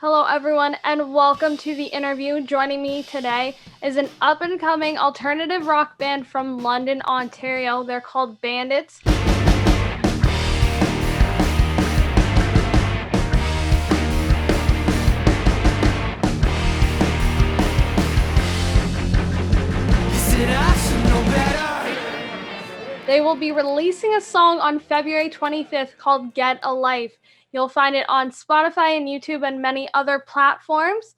Hello, everyone, and welcome to the interview. Joining me today is an up-and-coming alternative rock band from London, Ontario. They're called Bandits. They will be releasing a song on February 25th called Get a Life. You'll find it on Spotify and YouTube and many other platforms.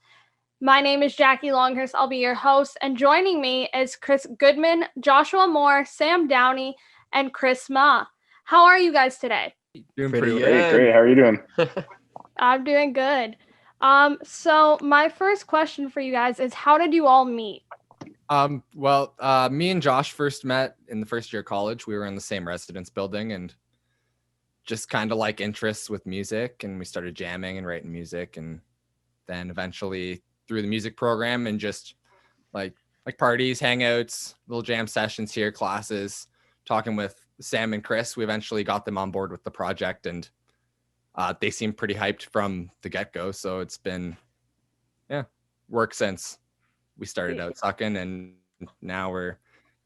My name is Jackie Longhurst. I'll be your host. And joining me is Chris Goodman, Joshua Moore, Sam Downey, and Chris Ma. How are you guys today? Doing pretty Great. How are you doing? I'm doing good. So my first question for you guys is, how did you all meet? Me and Josh first met in the first year of college. We were in the same residence building and just kind of like interests with music, and we started jamming and writing music, and then eventually through the music program and just like parties, hangouts, little jam sessions here, classes, talking with Sam and Chris, we eventually got them on board with the project, and they seemed pretty hyped from the get-go. So it's been work since we started out sucking, and now we're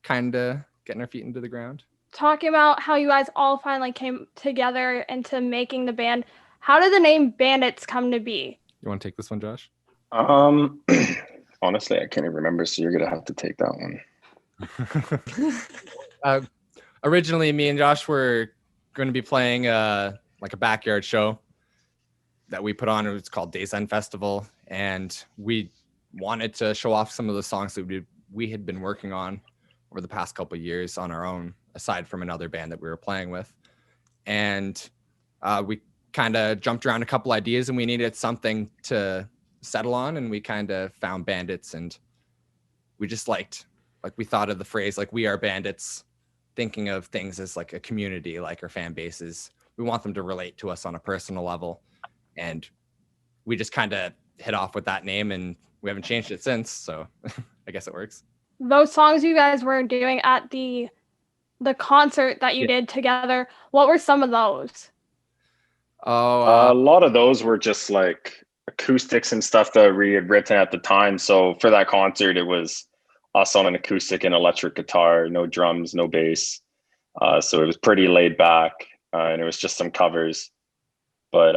kind of getting our feet into the ground. Talking about how you guys all finally came together into making the band, how did the name Bandits come to be? You want to take this one, Josh? Honestly, I can't even remember, so you're gonna have to take that one. Originally, me and Josh were going to be playing a backyard show that we put on. It was called Days End Festival, and we wanted to show off some of the songs that we had been working on over the past couple of years on our own, aside from another band that we were playing with. And we kind of jumped around a couple ideas, and we needed something to settle on, and we kind of found Bandits, and we just we thought of the phrase we are bandits, thinking of things as like a community, like our fan bases. We want them to relate to us on a personal level, and we just kind of hit off with that name, and we haven't changed it since, so I guess it works. Those songs you guys were doing at the concert that you did together, what were some of those? A lot of those were just like acoustics and stuff that we had written at the time. So for that concert, it was us on an acoustic and electric guitar, no drums, no bass. So it was pretty laid back, and it was just some covers. But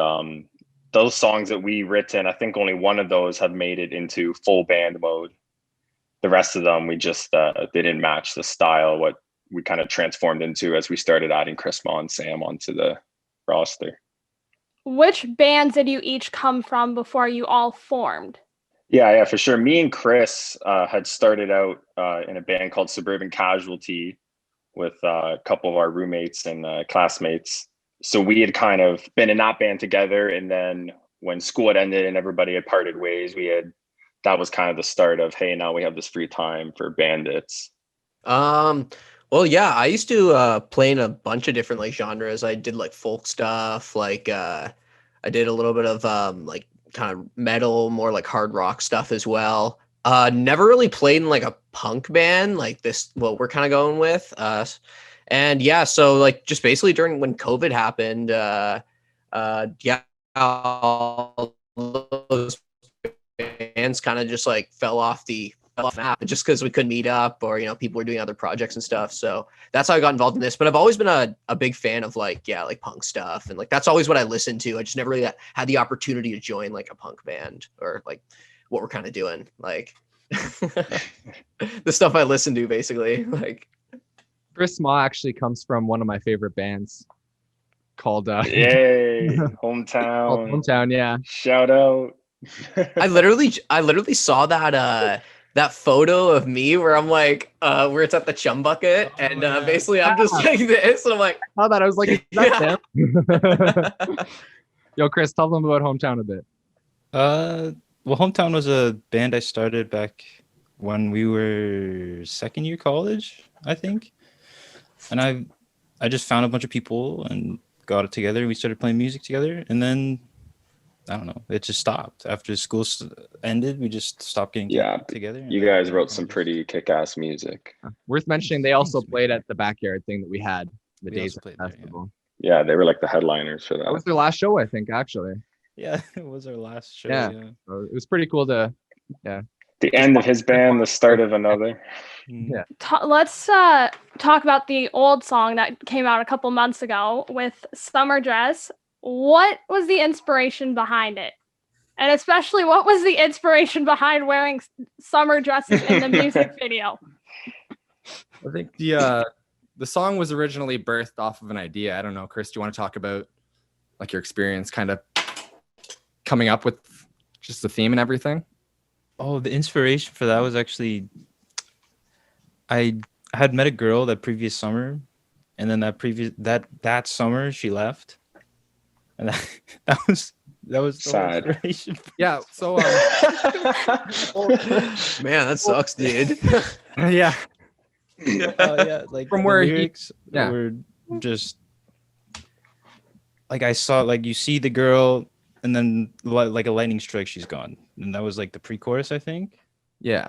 those songs that we written, I think only one of those have made it into full band mode. The rest of them, we just they didn't match the style, what we kind of transformed into as we started adding Chris Ma and Sam onto the roster. Which bands did you each come from before you all formed? Yeah, for sure. Me and Chris had started out in a band called Suburban Casualty with a couple of our roommates and classmates. So we had kind of been in that band together, and then when school had ended and everybody had parted ways, that was kind of the start of, hey, now we have this free time for Bandits. Well, yeah, I used to play in a bunch of different genres. I did folk stuff, I did a little bit of kind of metal, more hard rock stuff as well. Never really played in a punk band like this, what we're kind of going with. And yeah, so just basically during when COVID happened, all those bands kind of just fell off the map just because we couldn't meet up, or people were doing other projects and stuff. So that's how I got involved in this. But I've always been a big fan of punk stuff, and that's always what I listened to. I just never really had the opportunity to join a punk band, or what we're kind of doing, the stuff I listen to basically. Chris Ma actually comes from one of my favorite bands called Yay, Hometown. Hometown, yeah. Shout out. I literally saw that photo of me where I'm where it's at the chum bucket, and basically I'm just like this, and I'm like, I thought I was like, is that them? Yo, Chris, tell them about Hometown a bit. Well, Hometown was a band I started back when we were second year college, I think. And I just found a bunch of people and got it together. We started playing music together, and then I don't know, it just stopped after school ended. We just stopped getting together. You guys wrote some pretty kick-ass music. Worth mentioning, they also played at the backyard thing that we had the Days End Festival. Yeah, they were the headliners for that. That was their last show, I think, actually. Yeah, it was our last show. Yeah. Yeah. So it was pretty cool to, yeah. The end of his band, the start of another. Yeah. Let's talk about the old song that came out a couple months ago with Summer Dress. What was the inspiration behind it? And especially, what was the inspiration behind wearing summer dresses in the music video? I think the song was originally birthed off of an idea. I don't know, Chris, do you want to talk about like your experience kind of coming up with just the theme and everything? Oh, the inspiration for that was actually I had met a girl that previous summer, and then that summer she left, and that was the Sad. Inspiration. Yeah. So man, that sucks, dude. Yeah. Yeah, like From the where lyrics were just like I saw, like you see the girl, and then like a lightning strike, she's gone, and that was like the pre-chorus, I think. Yeah,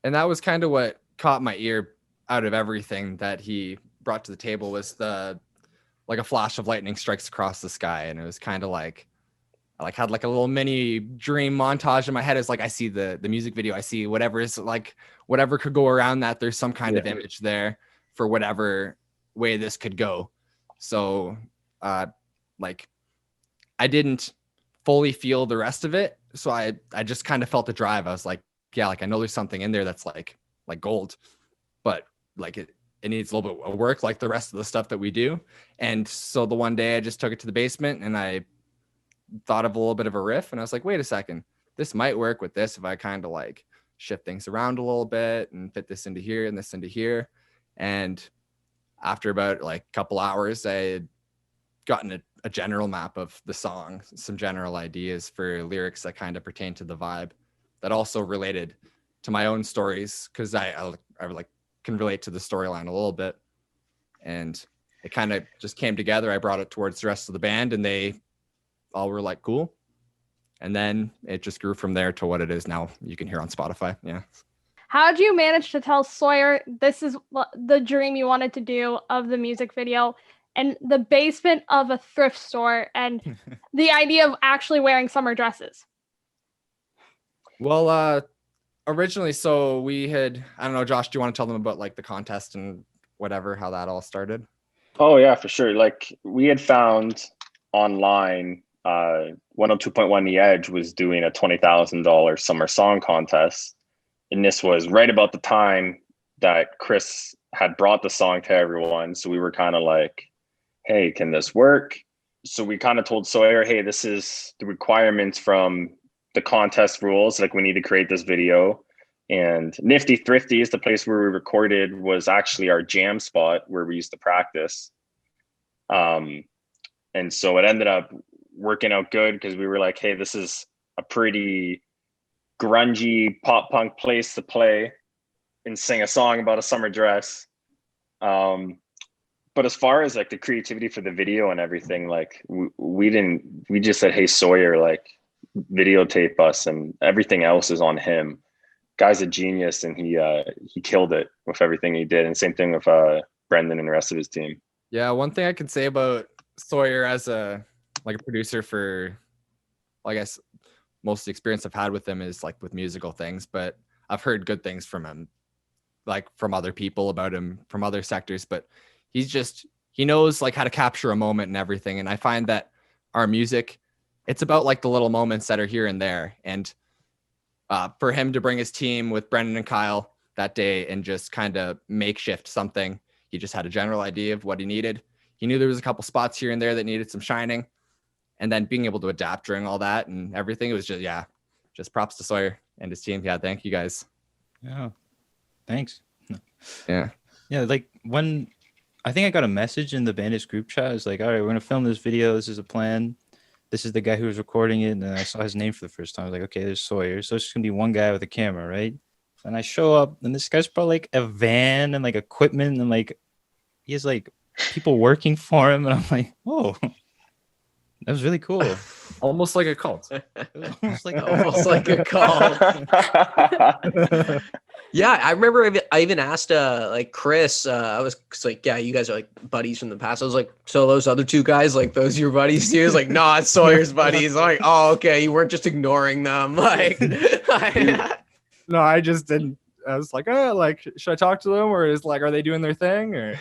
and that was kind of what caught my ear out of everything that he brought to the table was the like a flash of lightning strikes across the sky, and it was kind of like I like had like a little mini dream montage in my head. It's like I see the music video, I see whatever is like whatever could go around that. There's some kind of image there for whatever way this could go. So like I didn't fully feel the rest of it, so I just kind of felt the drive. I was like, yeah, like I know there's something in there that's like gold, but like it needs a little bit of work like the rest of the stuff that we do. And so the one day I just took it to the basement and I thought of a little bit of a riff, and I was like, wait a second, this might work with this if I kind of like shift things around a little bit and fit this into here and this into here. And after about like a couple hours, I had gotten a general map of the song, some general ideas for lyrics that kind of pertain to the vibe that also related to my own stories, because I like can relate to the storyline a little bit. And it kind of just came together. I brought it towards the rest of the band, and they all were like, cool. And then it just grew from there to what it is now. You can hear on Spotify. Yeah. How did you manage to tell Sawyer this is the dream you wanted to do of the music video, and the basement of a thrift store, and the idea of actually wearing summer dresses? Well, originally, so we had, I don't know, Josh, do you want to tell them about like the contest and whatever, how that all started? Oh yeah, for sure. Like we had found online, 102.1 The Edge was doing a $20,000 summer song contest. And this was right about the time that Chris had brought the song to everyone. So we were kind of like, hey, can this work? So we kind of told Sawyer, hey, this is the requirements from the contest rules. Like we need to create this video. And Nifty Thrifty is the place where we recorded, was actually our jam spot where we used to practice. And so it ended up working out good because we were like, hey, this is a pretty grungy pop punk place to play and sing a song about a summer dress. But as far as like the creativity for the video and everything, like we just said, hey, Sawyer, like videotape us, and everything else is on him. Guy's a genius, and he killed it with everything he did. And same thing with Brendan and the rest of his team. Yeah, one thing I can say about Sawyer as a producer for, well, I guess most of the experience I've had with him is like with musical things, but I've heard good things from him, like from other people about him from other sectors. But he knows like how to capture a moment and everything. And I find that our music, it's about like the little moments that are here and there. And for him to bring his team with Brendan and Kyle that day and just kind of makeshift something, he just had a general idea of what he needed. He knew there was a couple spots here and there that needed some shining, and then being able to adapt during all that and everything, it was just props to Sawyer and his team. Yeah, thank you guys. Yeah, thanks. Yeah, like when I think I got a message in the Bandits group chat, it's like, all right, we're gonna film this video. This is a plan. This is the guy who was recording it, and I saw his name for the first time. I was like, okay, there's Sawyer. So it's just gonna be one guy with a camera, right? And I show up, and this guy's probably like a van and like equipment, and like he has like people working for him, and I'm like, oh, that was really cool. almost like a cult. It was almost like Almost like a call. Yeah, I remember I even asked like Chris, I was like, yeah, you guys are like buddies from the past. I was like, so those other two guys, like those your buddies? He was like, no, it's Sawyer's buddies. I'm like, oh, okay, you weren't just ignoring them. Like No, I just didn't. I was like, oh, like, should I talk to them, or is like, are they doing their thing, or?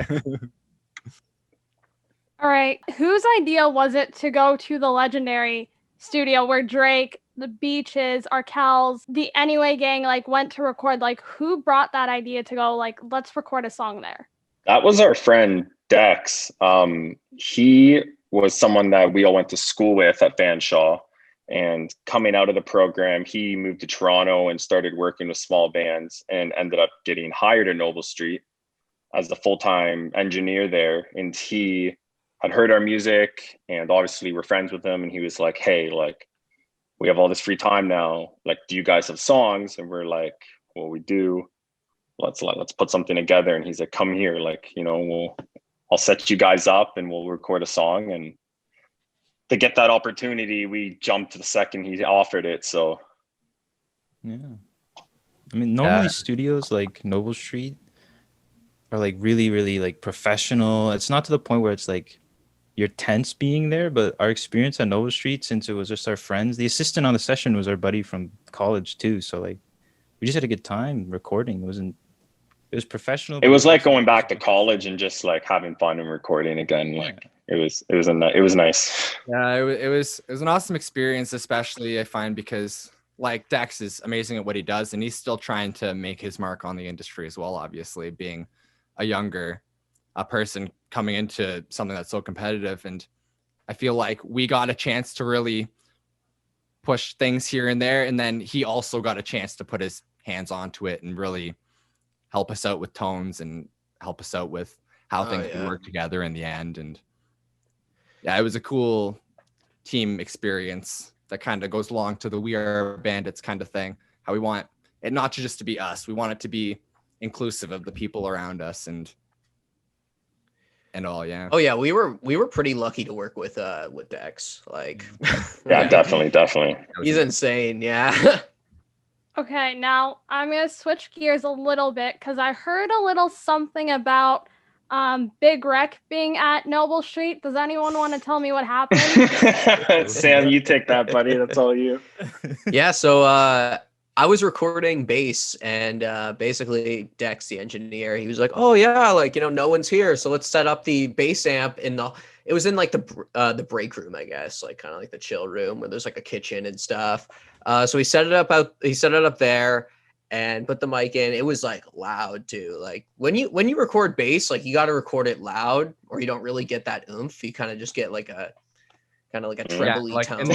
All right. Whose idea was it to go to the legendary studio where Drake, the Beaches, Arkells, the Anyway Gang like went to record? Like, who brought that idea to go like, let's record a song there? That was our friend Dex. He was someone that we all went to school with at Fanshawe. And coming out of the program, he moved to Toronto and started working with small bands and ended up getting hired at Noble Street as the full-time engineer there. And he had heard our music, and obviously we're friends with him. And he was like, hey, like, we have all this free time now. Like, do you guys have songs? And we're like, well, we do. Let's put something together. And he's like, come here, like, you know, I'll set you guys up and we'll record a song. And to get that opportunity, we jumped to the second he offered it. So yeah, I mean, normally studios like Noble Street are like really, really like professional. It's not to the point where it's like you're tense being there, but our experience at Noble Street, since it was just our friends, the assistant on the session was our buddy from college too. So like we just had a good time recording. It was professional. It was like going back to college and just like having fun and recording again. Like it was nice. Yeah, it was an awesome experience, especially I find because like Dex is amazing at what he does, and he's still trying to make his mark on the industry as well. Obviously, being a younger person coming into something that's so competitive, and I feel like we got a chance to really push things here and there, and then he also got a chance to put his hands onto it and really help us out with tones and help us out with how things would work together in the end. And yeah, it was a cool team experience that kind of goes along to the We Are Bandits kind of thing. How we want it not to just to be us. We want it to be inclusive of the people around us and all. Yeah. Oh yeah, we were pretty lucky to work with Dex. Like yeah, definitely. He's insane. Yeah. Okay, now I'm going to switch gears a little bit because I heard a little something about Big Wreck being at Noble Street. Does anyone want to tell me what happened? Sam, you take that, buddy. That's all you. Yeah, so I was recording bass, and basically Dex, the engineer, he was like, oh yeah, like, you know, no one's here, so let's set up the bass amp it was in like the break room, I guess, like kind of like the chill room where there's like a kitchen and stuff. So he set it up there and put the mic in. It was like loud too. Like when you record bass, like you got to record it loud or you don't really get that oomph. You kind of just get like a trebly tone.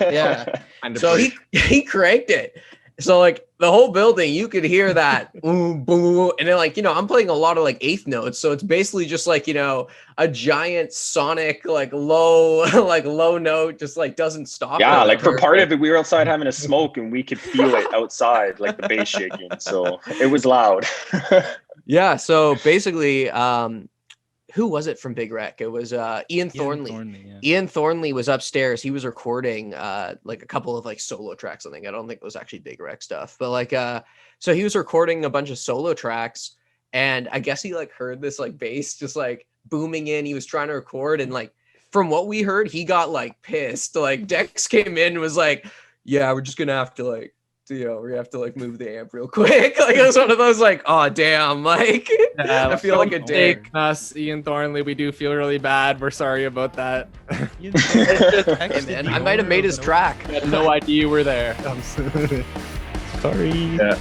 Yeah. So he cranked it. So like the whole building, you could hear that boom, boom, and then like, you know, I'm playing a lot of like eighth notes, so it's basically just like, you know, a giant sonic like low note just like doesn't stop. Yeah, like for part of it, we were outside having a smoke and we could feel it outside, like the bass shaking. So it was loud. Yeah. So basically, who was it from Big Wreck? It was Ian Thornley. Ian Thornley was upstairs. He was recording like a couple of like solo tracks. I don't think it was actually Big Wreck stuff, but like so he was recording a bunch of solo tracks, and I guess he like heard this like bass just like booming in. He was trying to record, and like from what we heard, he got like pissed. Like Dex came in and was like, "Yeah, we're just gonna have to like." You know, we have to like move the amp real quick. Like it was one of those like, oh damn, like I feel like a dick. Us, Ian Thornley, we do feel really bad. We're sorry about that. And I might have made his track. I had no idea you were there. Sorry. Yeah.